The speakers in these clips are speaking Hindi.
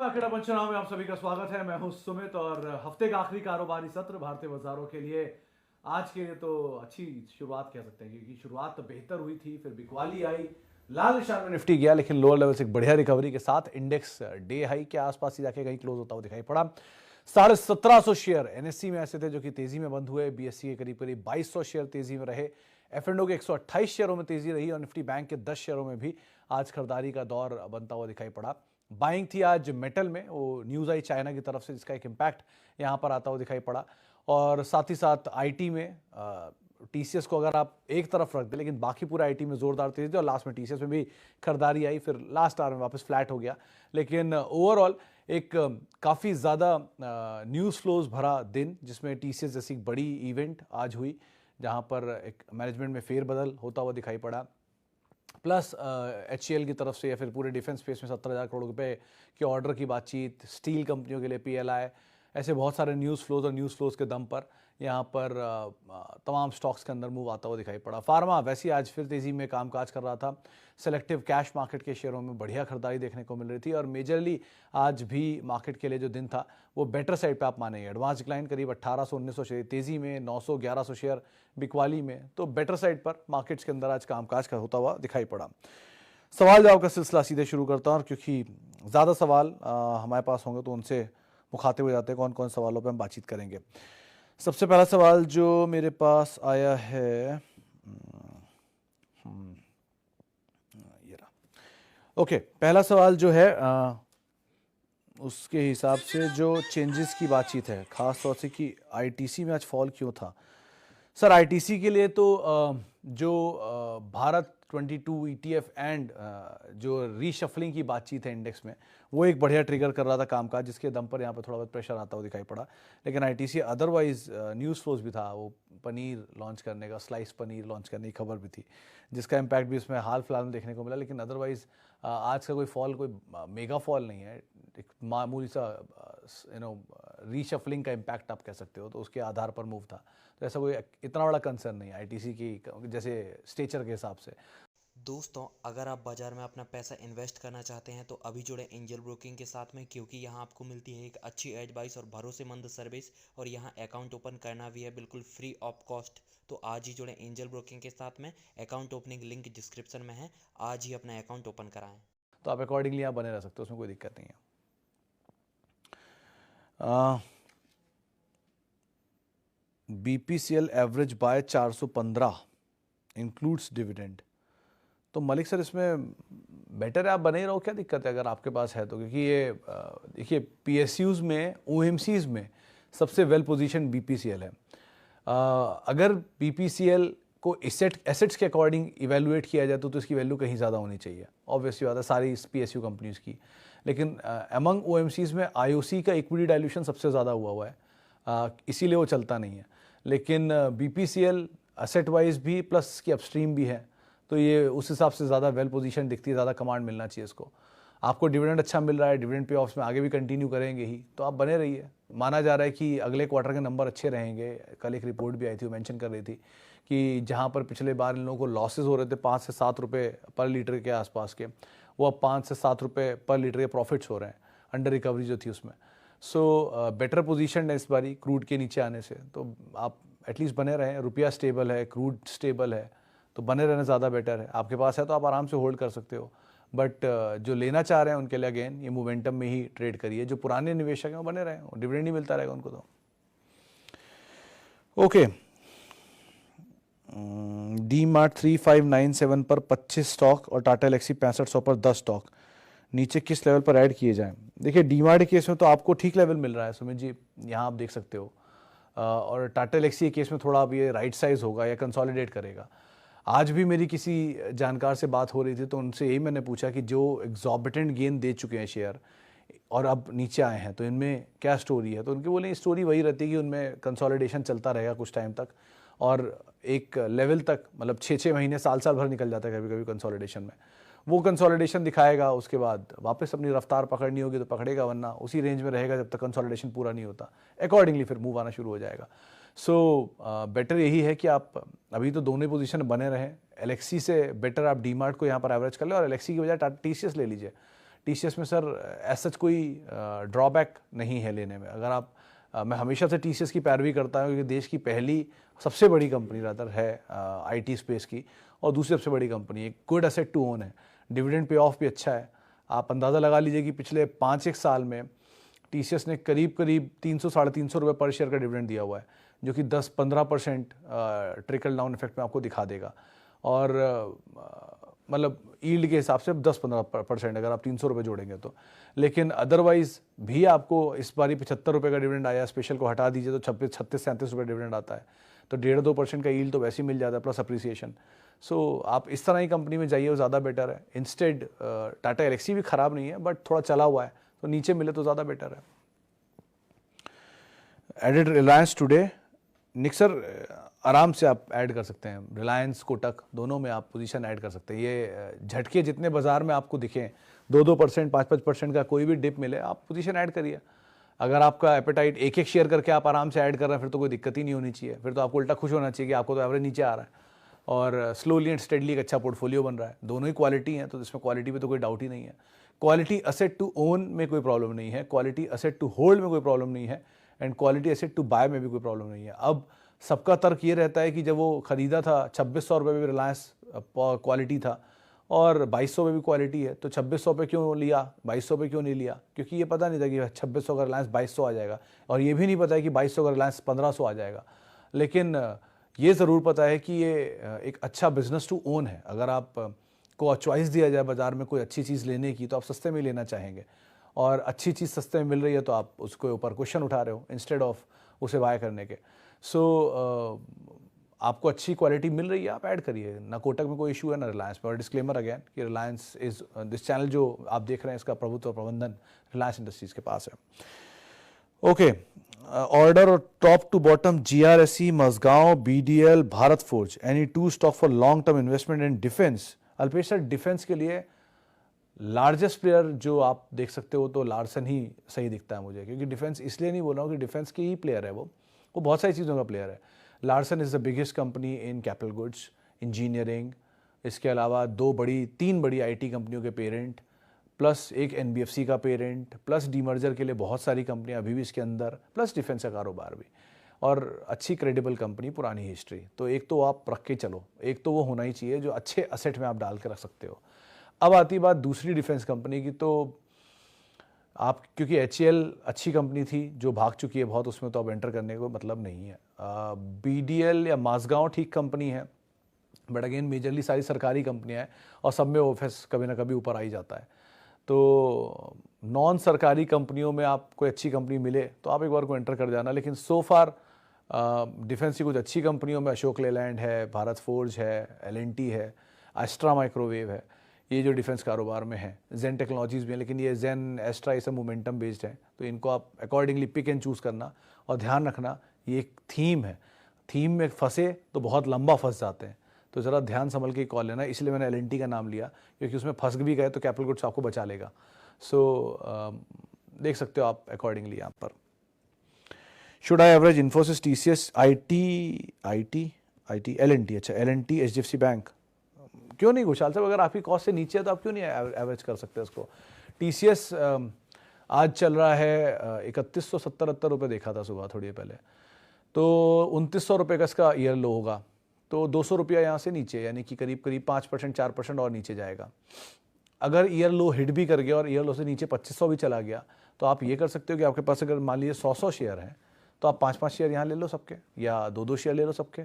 आंकड़ा पंचनामे में आप सभी का स्वागत है। मैं हूं सुमित और हफ्ते का आखिरी कारोबारी सत्र भारतीय बाजारों के लिए आज के लिए तो अच्छी शुरुआत कह सकते हैं, क्योंकि शुरुआत तो बेहतर हुई थी, फिर बिकवाली आई, लाल निशान में निफ्टी गया, लेकिन लोअर लेवल से एक बढ़िया रिकवरी के साथ इंडेक्स डे हाई के आसपास ही जाके कहीं क्लोज होता हुआ दिखाई पड़ा। 1750 शेयर एनएससी में ऐसे थे जो कि तेजी में बंद हुए। बीएससी के करीब करीब 2200 शेयर तेजी में रहे। एफ&ओ के 128 शेयरों में तेजी रही और निफ्टी बैंक के 10 शेयरों में भी आज खरीदारी का दौर बनता हुआ दिखाई पड़ा। बाइंग थी आज मेटल में, वो न्यूज़ आई चाइना की तरफ से, जिसका एक इम्पैक्ट यहाँ पर आता हुआ दिखाई पड़ा। और साथ ही साथ आईटी में टीसीएस को अगर आप एक तरफ रख दें, लेकिन बाकी पूरा आईटी में जोरदार तेजी थी और लास्ट में टीसीएस में भी खरीदारी आई, फिर लास्ट आवर में वापस फ्लैट हो गया। लेकिन ओवरऑल एक काफ़ी ज़्यादा न्यूज़ फ्लोज भरा दिन, जिसमें टीसीएस जैसी एक बड़ी इवेंट आज हुई, जहाँ पर एक मैनेजमेंट में फेरबदल होता हुआ दिखाई पड़ा। प्लस एचसीएल की तरफ से या फिर पूरे डिफेंस स्पेस में 70,000 करोड़ रुपए के ऑर्डर की बातचीत, स्टील कंपनियों के लिए पीएलआई, ऐसे बहुत सारे न्यूज़ फ्लोज और न्यूज़ फ्लोज के दम पर यहाँ पर तमाम स्टॉक्स के अंदर मूव आता हुआ दिखाई पड़ा। फार्मा वैसे आज फिर तेज़ी में कामकाज कर रहा था। सेलेक्टिव कैश मार्केट के शेयरों में बढ़िया खरीदारी देखने को मिल रही थी और मेजरली आज भी मार्केट के लिए जो दिन था वो बेटर साइड पे आप मानेंगे। एडवांस डिक्लाइन करीब 1800-1900 शेयर तेज़ी में, 900-1100 शेयर बिकवाली में, तो बेटर साइड पर मार्केट्स के अंदर आज कामकाज का होता हुआ दिखाई पड़ा। सवाल जवाब का सिलसिला सीधे शुरू करता हूँ, क्योंकि ज़्यादा सवाल हमारे पास होंगे तो उनसे मुखातिब हो जाते हैं कौन कौन सवालों पर हम बातचीत करेंगे। सबसे पहला सवाल जो मेरे पास आया है, ये रहा। ओके, पहला सवाल जो है उसके हिसाब से जो चेंजेस की बातचीत है, खास तौर से कि आईटीसी में आज फॉल क्यों था। सर, आईटीसी के लिए तो जो भारत 22 ईटीएफ एंड जो रीशफलिंग की बातचीत है इंडेक्स में, वो एक बढ़िया ट्रिगर कर रहा था कामकाज, जिसके दम पर यहाँ पर थोड़ा बहुत प्रेशर आता हुआ दिखाई पड़ा। लेकिन आईटीसी अदरवाइज न्यूज़ फ्लोज भी था, वो पनीर लॉन्च करने का, स्लाइस पनीर लॉन्च करने की खबर भी थी, जिसका इम्पैक्ट भी इसमें हाल फिलहाल में देखने को मिला। लेकिन अदरवाइज आज का कोई फॉल, कोई मेगा फॉल नहीं है, एक मामूली सा रीशफलिंग का इम्पैक्ट आप कह सकते हो, तो उसके आधार पर मूव था। तो ऐसा कोई इतना बड़ा कंसर्न नहीं है आईटीसी की जैसे स्टेचर के हिसाब से। दोस्तों, अगर आप बाजार में अपना पैसा इन्वेस्ट करना चाहते हैं तो अभी जुड़े एंजल ब्रोकिंग के साथ में, क्योंकि यहाँ आपको मिलती है एक अच्छी एडवाइस और भरोसेमंद सर्विस, और यहाँ अकाउंट ओपन करना भी है बिल्कुल फ्री ऑफ कॉस्ट। तो आज ही जुड़े एंजल ब्रोकिंग के साथ में। अकाउंट ओपनिंग लिंक डिस्क्रिप्शन में है, आज ही अपना अकाउंट ओपन कराएं। तो आप अकॉर्डिंगली आप बने रह सकते हो, उसमें कोई दिक्कत नहीं है। BPCL average buy 415 includes dividend. तो मलिक सर, इसमें बेटर है आप बने ही रहो, क्या दिक्कत है अगर आपके पास है तो? क्योंकि ये देखिए, पीएसयूज में, ओएमसीज में सबसे वेल पोजीशन बीपीसीएल है। अगर बीपीसीएल को एसेट्स के अकॉर्डिंग इवेलुएट किया जाए तो इसकी वैल्यू कहीं ज़्यादा होनी चाहिए, ऑब्वियसली बात है, सारी पीएसयू कंपनीज की। लेकिन अमंग ओएमसीज में आईओसी का इक्विटी डाइल्यूशन सबसे ज़्यादा हुआ है, इसीलिए वो चलता नहीं है। लेकिन बीपीसीएल एसेट वाइज भी प्लस की अपस्ट्रीम भी है, तो ये उस हिसाब से ज़्यादा वेल पोजीशन दिखती है, ज़्यादा कमांड मिलना चाहिए इसको। आपको डिविडेंड अच्छा मिल रहा है, डिविडेंड पे ऑफ्स में आगे भी कंटिन्यू करेंगे ही, तो आप बने रहिए। माना जा रहा है कि अगले क्वार्टर के नंबर अच्छे रहेंगे। कल एक रिपोर्ट भी आई थी, वो मेंशन कर रही थी कि जहां पर पिछले बार इन लोगों को लॉसेस हो रहे थे 5 से 7 रुपये पर लीटर के आसपास के, वो अब 5 से 7 रुपये पर लीटर के प्रॉफिट्स हो रहे हैं, अंडर रिकवरी जो थी उसमें। सो बेटर पोजीशन है इस बारी क्रूड के नीचे आने से, तो आप एटलीस्ट बने रहें। रुपया स्टेबल है, क्रूड स्टेबल है, तो बने रहना ज़्यादा बेटर है। आपके पास है तो आप आराम से होल्ड कर सकते हो, बट जो लेना चाह रहे हैं उनके लिए अगेन ये मोमेंटम में ही ट्रेड करिए। जो पुराने निवेशक हैं वो बने रहें, डिविडेंड ही मिलता रहेगा उनको तो। ओके, डी मार्ट 3597 पर 25 स्टॉक और टाटा एलेक्सी 6500 पर 10 स्टॉक नीचे किस लेवल पर ऐड किए जाएं? देखिए, डी मार्ट के केस में तो आपको ठीक लेवल मिल रहा है सुमित जी, यहाँ आप देख सकते हो। और टाटा एलेक्सी के केस में थोड़ा अब ये राइट साइज होगा या कंसोलिडेट करेगा। आज भी मेरी किसी जानकार से बात हो रही थी, तो उनसे यही मैंने पूछा कि जो एग्जॉर्बिटेंट गेन दे चुके हैं शेयर और अब नीचे आए हैं, तो इनमें क्या स्टोरी है? तो उनके बोले स्टोरी वही रहती है कि उनमें कंसोलिडेशन चलता रहेगा कुछ टाइम तक, और एक लेवल तक, मतलब 6-6 महीने, साल भर निकल जाता है कभी कभी कंसोलिडेशन में। वो कंसोलिडेशन दिखाएगा, उसके बाद वापस अपनी रफ्तार पकड़नी होगी तो पकड़ेगा, वरना उसी रेंज में रहेगा जब तक कंसोलिडेशन पूरा नहीं होता। अकॉर्डिंगली फिर मूव आना शुरू हो जाएगा। सो बेटर यही है कि आप अभी तो दोनों पोजीशन बने रहें। एलेक्सी से बेटर आप डी मार्ट को यहाँ पर एवरेज कर ले, और एलेक्सी की बजाय टीसीएस ले लीजिए। TCS में सर ऐसा कोई ड्रॉबैक नहीं है लेने में। अगर आप मैं हमेशा से TCS की पैरवी करता हूँ, क्योंकि देश की पहली सबसे बड़ी कंपनी रादर है IT स्पेस की, और दूसरी सबसे बड़ी कंपनी, एक गुड एसेट टू ओन है। डिविडेंड पे ऑफ भी अच्छा है। आप अंदाज़ा लगा लीजिए कि पिछले 5-1 साल में TCS ने करीब 300-350 रुपये पर शेयर का डिविडेंड दिया हुआ है, जो कि 10-15% ट्रिकल डाउन इफेक्ट में आपको दिखा देगा। और मतलब यील्ड के हिसाब से 10-15% अगर आप 300 रुपये जोड़ेंगे तो। लेकिन अदरवाइज भी आपको इस बारी 75 रुपये का डिविडेंड आया, स्पेशल को हटा दीजिए तो 36-37 रुपये डिविडेंड आता है, तो 1.5-2% का यील्ड तो वैसे ही मिल जाता है, प्लस अप्रिसिएशन। सो आप इस तरह की कंपनी में जाइए, वो ज़्यादा बेटर है। इंस्टेड टाटा एलेक्सी भी ख़राब नहीं है, बट थोड़ा चला हुआ है, तो नीचे मिले तो ज़्यादा बेटर है। एडेड रिलायंस टुडे, निक सर आराम से आप ऐड कर सकते हैं, रिलायंस कोटक दोनों में आप पोजीशन ऐड कर सकते हैं। ये झटके जितने बाजार में आपको दिखें, 2-2%, 5-5% का कोई भी डिप मिले, आप पोजीशन ऐड करिए। अगर आपका एपेटाइट एक शेयर करके आप आराम से ऐड कर रहे हैं, फिर तो कोई दिक्कत ही नहीं होनी चाहिए। फिर तो आपको उल्टा खुश होना चाहिए कि आपको तो एवरेज नीचे आ रहा है और स्लोली एंड स्टेडली एक अच्छा पोर्टफोलियो बन रहा है। दोनों ही क्वालिटी हैं, तो इसमें क्वालिटी पे तो कोई डाउट ही नहीं है। क्वालिटी असेट टू ओन में कोई प्रॉब्लम नहीं है, क्वालिटी असेट टू होल्ड में कोई प्रॉब्लम नहीं है, and quality asset to buy में भी कोई प्रॉब्लम नहीं है। अब सबका तर्क ये रहता है कि जब वो खरीदा था 2600 रुपये में भी रिलायंस क्वालिटी था और 2200 में भी क्वालिटी है, तो 2600 पे क्यों लिया, 2200 पे क्यों नहीं लिया? क्योंकि ये पता नहीं था कि 2600 का रिलायंस 2200 आ जाएगा, और ये भी नहीं पता है कि 2200 का रिलायंस 1500 आ जाएगा। लेकिन ये ज़रूर पता है कि ये एक अच्छा बिजनेस टू ओन है। अगर आप को चॉइस दिया जाए बाज़ार में कोई अच्छी चीज़ लेने की, तो आप सस्ते में लेना चाहेंगे, और अच्छी चीज़ सस्ते में मिल रही है तो आप उसके ऊपर क्वेश्चन उठा रहे हो इंस्टेड ऑफ उसे बाय करने के। सो आपको अच्छी क्वालिटी मिल रही है, आप ऐड करिए ना। कोटक में कोई इशू है ना रिलायंस में। और डिस्क्लेमर अगेन कि रिलायंस इज दिस चैनल जो आप देख रहे हैं, इसका प्रभुत्व प्रबंधन रिलायंस इंडस्ट्रीज के पास है। ओके, ऑर्डर और top to bottom GRSE, Mazagon, BDL, Bharat Forge, any two stock for long term investment in defence. Alpesh sir, defence के लिए लार्जेस्ट प्लेयर जो आप देख सकते हो तो लार्सन ही सही दिखता है मुझे, क्योंकि डिफेंस इसलिए नहीं बोल रहा हूँ कि डिफेंस की ही प्लेयर है, वो बहुत सारी चीज़ों का प्लेयर है। Larsen is the biggest company in capital goods, engineering, इसके अलावा 3 बड़ी IT कंपनियों के पेरेंट, प्लस एक NBFC का पेरेंट, प्लस डीमर्जर के लिए बहुत सारी कंपनियां अभी भी इसके अंदर, प्लस डिफेंस का कारोबार भी, और अच्छी क्रेडिबल कंपनी, पुरानी हिस्ट्री। तो एक तो आप रख के चलो, एक तो वो होना ही चाहिए जो अच्छे असेट में आप डाल के रख सकते हो। अब आती बात दूसरी डिफेंस कंपनी की, तो आप क्योंकि HCL अच्छी कंपनी थी जो भाग चुकी है बहुत, उसमें तो अब एंटर करने को मतलब नहीं है। BDL या माजगांव ठीक कंपनी है, बट अगेन मेजरली सारी सरकारी कंपनियां हैं और सब में ऑफिस कभी ना कभी ऊपर आ ही जाता है। तो नॉन सरकारी कंपनियों में आप कोई अच्छी कंपनी मिले तो आप एक बार को एंटर कर जाना। लेकिन सो फार डिफेंस की कुछ अच्छी कंपनियों में अशोक लेलैंड है, भारत फोर्ज है, L&T है, एस्ट्रा माइक्रोवेव है, ये जो डिफेंस कारोबार में है। जेन टेक्नोलॉजीज़ भी है, लेकिन ये जेन एस्ट्रा ये सब मोमेंटम बेस्ड है, तो इनको आप अकॉर्डिंगली पिक एंड चूज़ करना। और ध्यान रखना, ये एक थीम है, थीम में फंसे तो बहुत लंबा फंस जाते हैं, तो ज़रा ध्यान संभल के कॉल लेना। इसलिए मैंने L&T का नाम लिया, क्योंकि उसमें फंस भी गए तो कैपिटल गुड्स आपको बचा लेगा। सो देख सकते हो आप अकॉर्डिंगली यहाँ पर। Should I average Infosys, TCS, IT, L&T? अच्छा, L&T, HDFC बैंक, क्यों नहीं खुशहाल साहब? अगर आपकी कॉस्ट से नीचे है तो आप क्यों नहीं एवरेज कर सकते उसको? TCS आज चल रहा है 3170 रुपये देखा था सुबह थोड़ी देर पहले, तो 2900 रुपये का इसका ईयर लो होगा, तो 200 रुपया यहाँ से नीचे, यानी कि करीब 5%, 4% और नीचे जाएगा। अगर ईयर लो हिट भी कर गया और ईयर लो से नीचे 2500 भी चला गया, तो आप ये कर सकते हो कि आपके पास अगर मान लीजिए 100 शेयर हैं, तो आप 5-5 शेयर यहाँ ले लो सबके, या 2-2 शेयर ले लो सबके।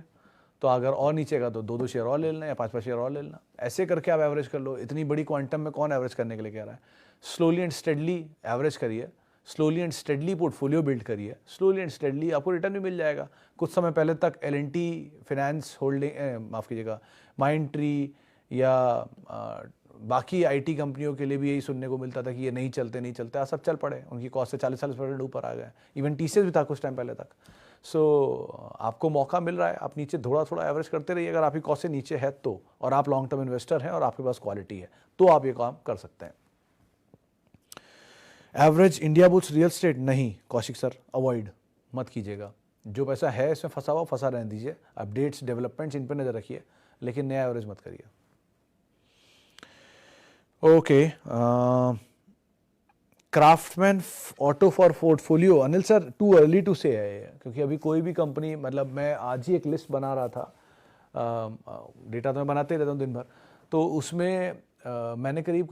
तो अगर और नीचे का तो 2-2 शेयर और ले लेना, या 5-5 शेयर और ले लेना। ऐसे करके आप एवरेज कर लो। इतनी बड़ी क्वांटम में कौन एवरेज करने के लिए कह रहा है? स्लोली एंड स्टेडली एवरेज करिए, slowly and steadily portfolio build करिए, स्लोली एंड स्टेडली आपको रिटर्न भी मिल जाएगा। कुछ समय पहले तक L&T फाइनेंस होल्डिंग, माफ़ कीजिएगा, माइंडट्री या बाकी IT कंपनियों के लिए भी यही सुनने को मिलता था कि ये नहीं चलते, आज सब चल पड़े, उनकी कॉस्ट से 40% ऊपर आ गए। इवन TCS भी था कुछ टाइम पहले तक। सो आपको मौका मिल रहा है, आप नीचे थोड़ा एवरेज करते रहिए। अगर आपकी कॉस्ट से नीचे है तो, और आप लॉन्ग टर्म इन्वेस्टर हैं और आपके पास क्वालिटी है, तो आप ये काम कर सकते हैं। Average India bulls real estate नहीं कौशिक सर, अवॉइड मत कीजिएगा। जो पैसा है इसमें फंसा रहने दीजिए। अपडेट्स, डेवलपमेंट्स, इन पर नज़र रखिए, लेकिन नया एवरेज मत करिए। Okay, Craftsman auto for portfolio, Anil sir too early to say है, क्योंकि अभी कोई भी कंपनी, मतलब मैं आज ही एक लिस्ट बना रहा था, डेटा तो मैं बनाते ही रहता हूँ दिन भर, तो उसमें मैंने करीब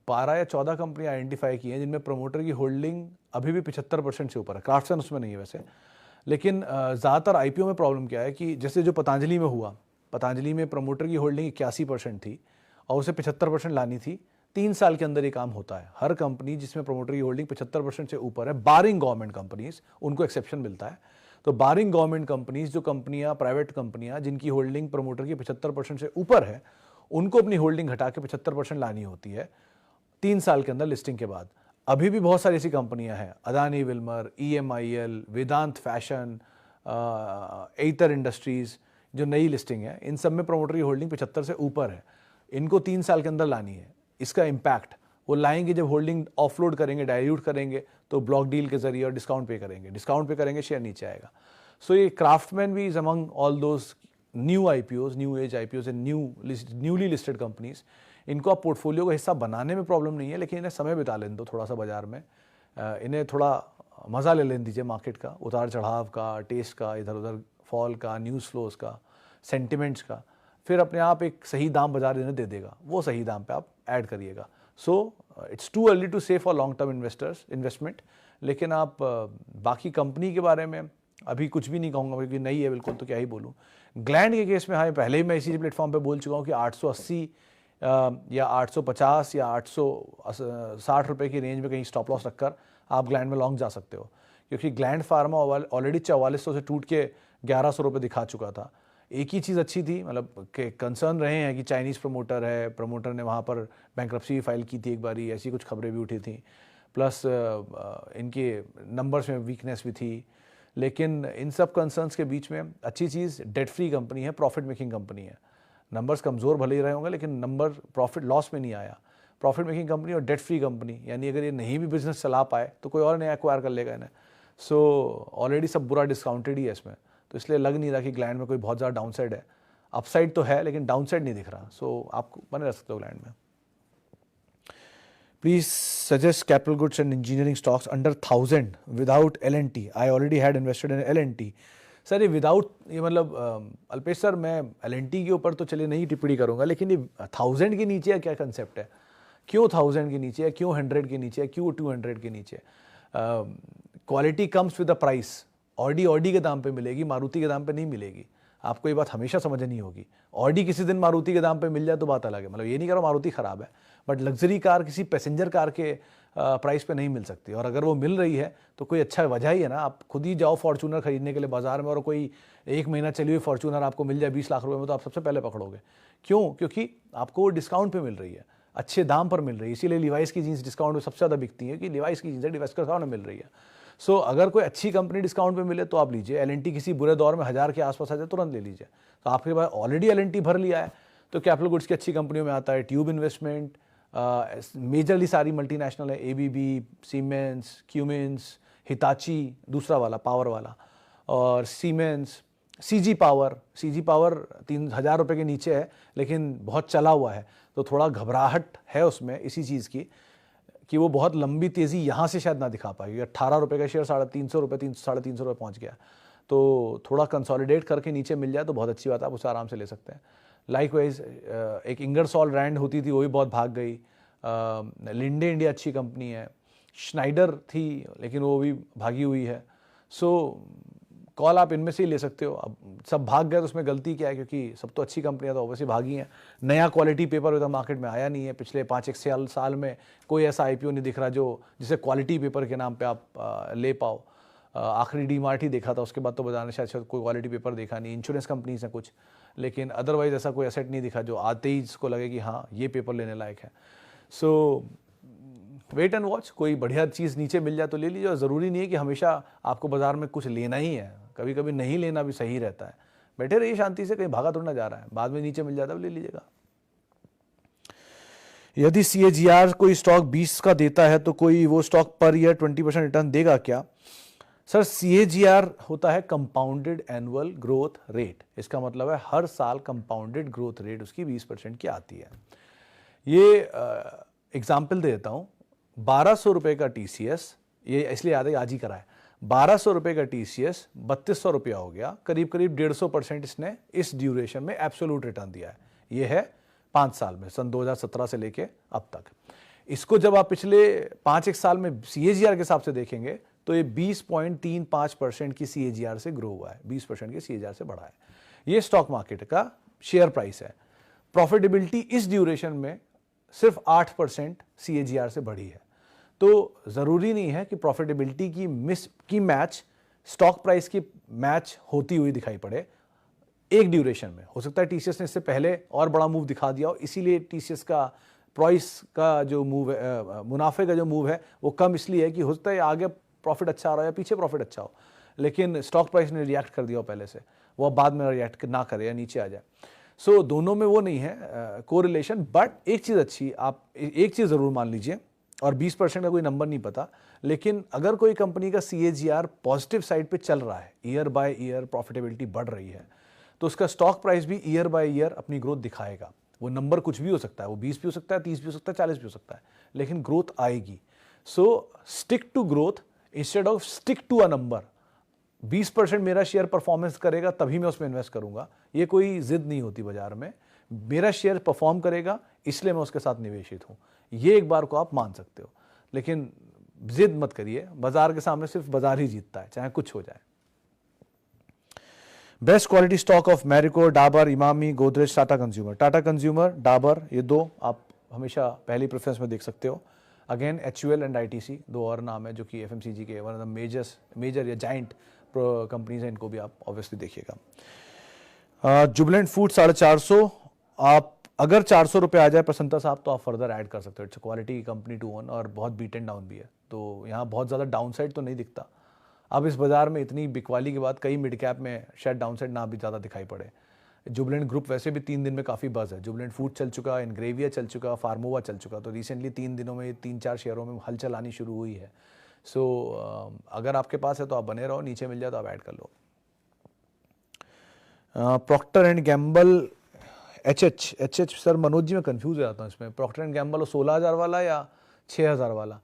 12 या 14 कंपनियां आइडेंटिफाई की हैं जिनमें प्रमोटर की होल्डिंग अभी भी 75% से ऊपर है। क्राफ्टसन उसमें नहीं है वैसे, लेकिन ज़्यादातर आईपीओ में प्रॉब्लम क्या है कि जैसे जो पतंजलि में हुआ, पतंजलि में प्रमोटर की होल्डिंग 81% थी और उसे 75% लानी थी। 3 साल के अंदर ये काम होता है। हर कंपनी जिसमें प्रमोटर की होल्डिंग 75% से ऊपर है, बारिंग गवर्नमेंट कंपनीज, उनको एक्सेप्शन मिलता है। तो बारिंग गवर्नमेंट कंपनीज, जो कंपनियां, प्राइवेट कंपनियां जिनकी होल्डिंग प्रमोटर की 75% से ऊपर है, उनको अपनी होल्डिंग घटा के 75% लानी होती है 3 साल के अंदर लिस्टिंग के बाद। अभी भी बहुत सारी ऐसी कंपनियां हैं, अदानी विल्मर, EMIL, वेदांत फैशन, एथर इंडस्ट्रीज, जो नई लिस्टिंग है, इन सब में प्रमोटर की होल्डिंग 75 से ऊपर है। इनको 3 साल के अंदर लानी है। इसका इम्पैक्ट वो लाएंगे जब होल्डिंग ऑफलोड करेंगे, डाइल्यूट करेंगे, तो ब्लॉक डील के जरिए और डिस्काउंट पे करेंगे, शेयर नीचे आएगा। सो ये क्राफ्टमैन भी is among all those new IPOs, new age IPOs and newly listed companies. इनको आप पोर्टफोलियो का हिस्सा बनाने में प्रॉब्लम नहीं है, लेकिन इन्हें समय बिता लेने दो थोड़ा सा बाजार में, इन्हें थोड़ा मज़ा ले लेने दीजिए मार्केट का, उतार चढ़ाव का, टेस्ट का, इधर उधर फॉल का, न्यूज़ फ्लोज का, सेंटिमेंट्स का, फिर अपने आप एक सही दाम बाजार इन्हें दे देगा, वो सही दाम पे आप ऐड करिएगा। So it's too early to say for long term investment, लेकिन आप बाकी कंपनी के बारे में अभी कुछ भी नहीं कहूँगा क्योंकि नई है बिल्कुल, तो क्या ही बोलूँ। ग्लैंड के केस में हाँ, पहले ही मैं इसी प्लेटफॉर्म पे बोल चुका हूँ कि 880 या 850 या 860 रुपये की रेंज में कहीं स्टॉप लॉस रखकर आप ग्लैंड में लॉन्ग जा सकते हो, क्योंकि ग्लैंड फार्मा ऑलरेडी 4400 से टूट के 1100 रुपये दिखा चुका था। एक ही चीज़ अच्छी थी, मतलब कंसर्न रहे हैं कि चाइनीज़ प्रमोटर है, प्रमोटर ने वहाँ पर बैंक्रप्सी भी फाइल की थी एक बारी, ऐसी कुछ खबरें भी उठी थी, प्लस इनके नंबर्स में वीकनेस भी थी। लेकिन इन सब कंसर्न्स के बीच में अच्छी चीज़ डेट फ्री कंपनी है, प्रॉफिट मेकिंग कंपनी है। नंबर्स कमज़ोर भले ही रहे होंगे, लेकिन नंबर प्रॉफिट लॉस में नहीं आया। प्रॉफिट मेकिंग कंपनी और डेट फ्री कंपनी, यानी अगर ये नहीं भी बिजनेस चला पाए तो कोई और नया एक्वायर कर लेगा इन्हें। सो ऑलरेडी सब बुरा डिस्काउंटेड ही है इसमें, तो इसलिए लग नहीं रहा कि ग्लैंड में कोई बहुत ज़्यादा डाउनसाइड है। अपसाइड तो है लेकिन डाउनसाइड नहीं दिख रहा। सो आप बने रह सकते हो ग्लैंड में। Please suggest capital goods and engineering stocks under 1000 without L&T. I already had invested in L&T. Sir ये विदाउट, ये मतलब अल्पेश सर, मैं L&T के ऊपर तो चलिए नहीं टिप्पणी करूंगा, लेकिन ये 1000 के नीचे क्या कंसेप्ट है? क्यों 1000 के नीचे है, क्यों 100 के नीचे है, क्यों 200 के नीचे? Quality comes with the price. Audi के दाम पे मिलेगी, मारुति के दाम पे नहीं मिलेगी। आपको ये बात हमेशा समझनी होगी। ऑडी किसी दिन मारुति के दाम पे मिल जाए तो बात अलग है, मतलब ये नहीं कह रहा मारुति ख़राब है, बट लग्जरी कार किसी पैसेंजर कार के प्राइस पे नहीं मिल सकती। और अगर वो मिल रही है तो कोई अच्छा वजह ही है ना। आप खुद ही जाओ फॉर्च्यूनर खरीदने के लिए बाजार में, और कोई 1 महीना चली हुई फॉर्च्यूनर आपको मिल जाए 20 लाख रुपए में, तो आप सबसे पहले पकड़ोगे। क्यों? क्योंकि आपको वो डिस्काउंट पे मिल रही है, अच्छे दाम पर मिल रही है। इसीलिए लिवाइस की जीन्स डिस्काउंट में सबसे ज़्यादा बिकती है कि लिवाइस की जीन्स डिस्काउंट में मिल रही है। सो अगर कोई अच्छी कंपनी डिस्काउंट पे मिले तो आप लीजिए। L&T किसी बुरे दौर में 1000 के आसपास आ जाए तुरंत ले लीजिए। तो आपके पास ऑलरेडी L&T भर लिया है तो कैपिटल गुड्स की अच्छी कंपनियों में आता है। ट्यूब इन्वेस्टमेंट, मेजरली सारी मल्टीनेशनल है, ABB, सीमेंस, क्यूमिंस, हिताची दूसरा वाला पावर वाला, और सीमेंस, CG पावर 3000 रुपये के नीचे है लेकिन बहुत चला हुआ है, तो थोड़ा घबराहट है उसमें इसी चीज़ की कि वो बहुत लंबी तेज़ी यहाँ से शायद ना दिखा पाएगी। 18 रुपये का शेयर 350 रुपये, 350 रुपये पहुँच गया, तो थोड़ा कंसोलिडेट करके नीचे मिल जाए तो बहुत अच्छी बात है, आप उसे आराम से ले सकते हैं। लाइकवाइज एक इंगरसॉल रैंड होती थी, वो भी बहुत भाग गई। लिंडे इंडिया अच्छी कंपनी है। श्नाइडर थी लेकिन वो भी भागी हुई है। सो कॉल आप इनमें से ही ले सकते हो। अब सब भाग गए तो उसमें गलती क्या है, क्योंकि सब तो अच्छी कंपनियां तो ऑब्वियसली भागी हैं। नया क्वालिटी पेपर तो मार्केट में आया नहीं है पिछले 5-1 साल में। कोई ऐसा IPO नहीं दिख रहा जो जिसे क्वालिटी पेपर के नाम पे आप ले पाओ। आखिरी DMart ही देखा था, उसके बाद तो बाजार में शायद कोई क्वालिटी पेपर देखा नहीं। इंश्योरेंस कंपनीज हैं कुछ, लेकिन अदरवाइज ऐसा कोई एसेट नहीं दिखा जो आते ही इसको लगे कि हाँ ये पेपर लेने लायक है। सो वेट एंड वॉच, कोई बढ़िया चीज़ नीचे मिल जाए तो ले लीजिए। और ज़रूरी नहीं है कि हमेशा आपको बाजार में कुछ लेना ही है, कभी कभी नहीं लेना भी सही रहता है। बैठे रहिए शांति से, कहीं भागा थोड़ा ना जा रहा है, बाद में नीचे मिल जाता है ले लीजिएगा। यदि CAGR कोई स्टॉक 20 का देता है तो कोई वो स्टॉक पर ईयर 20% रिटर्न देगा क्या? सर CAGR होता है कंपाउंडेड एनुअल ग्रोथ रेट। इसका मतलब है हर साल कंपाउंडेड ग्रोथ रेट उसकी 20% की आती है। ये एग्जाम्पल दे देता हूँ। 1200 रुपये का TCS, ये इसलिए याद है आज ही करा है, 1200 रुपये का TCS 3200 रुपया हो गया, करीब करीब 150% इसने इस ड्यूरेशन में एब्सोल्यूट रिटर्न दिया है। ये है 5 साल में, सन 2017 से लेके अब तक। इसको जब आप पिछले 5-1 साल में CAGR के हिसाब से देखेंगे तो ये 20.35% की CAGR से ग्रो हुआ है, 20% की CAGR से बढ़ा है। ये स्टॉक मार्केट का शेयर प्राइस है। प्रॉफिटेबिलिटी इस ड्यूरेशन में सिर्फ 8% CAGR से बढ़ी है। तो ज़रूरी नहीं है कि प्रॉफिटेबिलिटी की मैच स्टॉक प्राइस की मैच होती हुई दिखाई पड़े एक ड्यूरेशन में। हो सकता है TCS ने इससे पहले और बड़ा मूव दिखा दिया हो, इसीलिए TCS का प्राइस का जो मूव है, मुनाफे का जो मूव है वो कम इसलिए है कि हो सकता है आगे प्रॉफिट अच्छा आ रहा है या पीछे प्रॉफिट अच्छा हो, लेकिन स्टॉक प्राइस ने रिएक्ट कर दिया हो पहले से, वो अब बाद में रिएक्ट ना करे या नीचे आ जाए। सो दोनों में वो नहीं है कोरिलेशन। बट एक चीज़ अच्छी, आप एक चीज़ ज़रूर मान लीजिए, और 20% का कोई नंबर नहीं पता, लेकिन अगर कोई कंपनी का CAGR पॉजिटिव साइड पे चल रहा है, ईयर बाय ईयर प्रॉफिटेबिलिटी बढ़ रही है, तो उसका स्टॉक प्राइस भी ईयर बाय ईयर अपनी ग्रोथ दिखाएगा। वो नंबर कुछ भी हो सकता है, वो 20 भी हो सकता है, 30 भी हो सकता है, 40 भी हो सकता है, लेकिन ग्रोथ आएगी। So stick to growth instead of stick to a number. 20% मेरा शेयर परफॉर्मेंस करेगा तभी मैं उसमें इन्वेस्ट करूंगा, ये कोई जिद नहीं होती बाजार में। मेरा शेयर परफॉर्म करेगा इसलिए मैं उसके साथ निवेशित हूं, ये एक बार को आप मान सकते हो, लेकिन जिद मत करिए। बाजार के सामने सिर्फ बाजार ही जीतता है, चाहे कुछ हो जाए। Best quality stock of Marico, Dabur, Emami, Godrej, Tata consumer. Tata consumer, Dabur, ये दो आप हमेशा पहली प्रेफरेंस में देख सकते हो। अगेन HUL एंड ITC दो और नाम है जो कि FMCG के वन ऑफ द मेजर या जाइंट कंपनीज हैं, इनको भी आप ऑब्वियसली देखिएगा। जुबिलेंट फूड 450, आप अगर 400 रुपये आ जाए प्रसन्नता साहब तो आप फर्दर ऐड कर सकते हो। It's quality company to own और बहुत बीट एंड डाउन भी है, तो यहाँ बहुत ज़्यादा डाउन साइड तो नहीं दिखता। अब इस बाजार में इतनी बिकवाली के बाद कई मिड कैप में शायद डाउन साइड ना भी ज़्यादा दिखाई पड़े। जुबिलेंट ग्रुप वैसे भी 3 दिन में काफ़ी बज़ है। जुबिलेंट फूड चल चुका, इनग्रेविया चल चुका, फार्मोवा चल चुका, तो रिसेंटली 3 दिनों में 3-4 शेयरों में हलचल आनी शुरू हुई है। सो अगर आपके पास है तो आप बने रहो, नीचे मिल जाए तो आप ऐड कर लो। Procter and Gamble HH sir Manoj ji मैं कंफ्यूज हो जाता हूँ इसमें। प्रॉक्टर एंड गैम्बल 16,000 वाला या 6,000 वाला,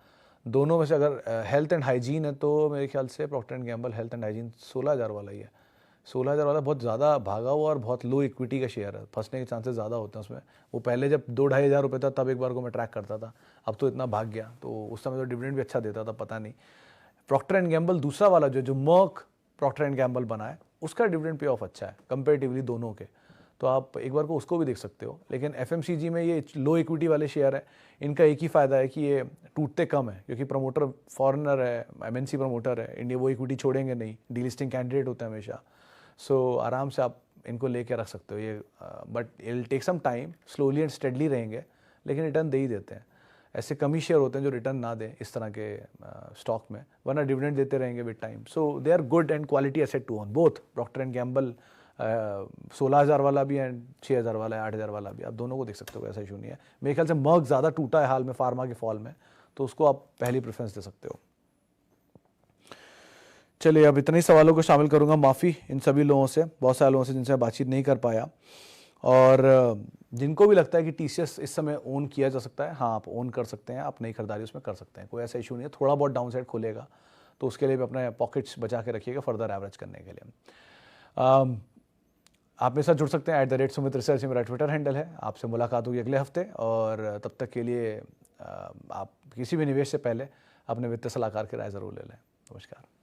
दोनों में से अगर हेल्थ एंड हाइजीन है तो मेरे ख्याल से Procter and Gamble health and hygiene 16,000 वाला ही है। 16,000 वाला बहुत ज़्यादा भागा हुआ और बहुत लो इक्विटी का शेयर है, फंसने के चांसेस ज़्यादा होते हैं उसमें। वो पहले जब 2-2.5 हज़ार रुपये था तब एक बार को मैं ट्रैक करता था, अब तो इतना भाग गया, तो उस समय तो डिविडेंड भी अच्छा देता था, पता नहीं। प्रॉक्टर एंड गैम्बल दूसरा वाला जो मर्क प्रॉक्टर एंड गैम्बल बना है, उसका डिविडेंड पे ऑफ अच्छा है कंपेरेटिवली दोनों के, तो आप एक बार को उसको भी देख सकते हो। लेकिन FMCG में ये लो इक्विटी वाले शेयर है, इनका एक ही फ़ायदा है कि ये टूटते कम है, क्योंकि प्रमोटर फॉरेनर है, MNC प्रमोटर है, इंडिया वो इक्विटी छोड़ेंगे नहीं, डीलिस्टिंग कैंडिडेट होते हैं हमेशा। सो आराम से आप इनको लेके रख सकते हो ये, but it will take some time, slowly and steadily रहेंगे, लेकिन रिटर्न दे ही देते हैं। ऐसे कम ही शेयर होते हैं जो रिटर्न ना दें इस तरह के स्टॉक में, वरना डिविडेंड देते रहेंगे with time. So they are good and quality asset to own both. Procter and Gamble 16,000 वाला भी है, 6,000 वाला है, 8,000 वाला भी, आप दोनों को देख सकते हो, ऐसा इशू नहीं है। मेरे ख्याल से मर्क ज़्यादा टूटा है हाल में फार्मा के फॉल में, तो उसको आप पहली प्रेफरेंस दे सकते हो। चलिए अब इतने ही सवालों को शामिल करूंगा, माफ़ी इन सभी लोगों से, बहुत सारे लोगों से जिनसे बातचीत नहीं कर पाया, और जिनको भी लगता है कि TCS इस समय ओन किया जा सकता है, हाँ आप ओन कर सकते हैं, आप नई खरीदारी उसमें कर सकते हैं, कोई ऐसा इशू नहीं है। थोड़ा बहुत डाउन साइड खुलेगा तो उसके लिए भी अपने पॉकेट्स बचा के रखिएगा फर्दर एवरेज करने के लिए। आप मेरे साथ जुड़ सकते हैं @सुमित रिसर्च, मेरा ट्विटर हैंडल है। आपसे मुलाकात होगी अगले हफ्ते, और तब तक के लिए आप किसी भी निवेश से पहले अपने वित्तीय सलाहकार की राय ज़रूर ले लें। नमस्कार।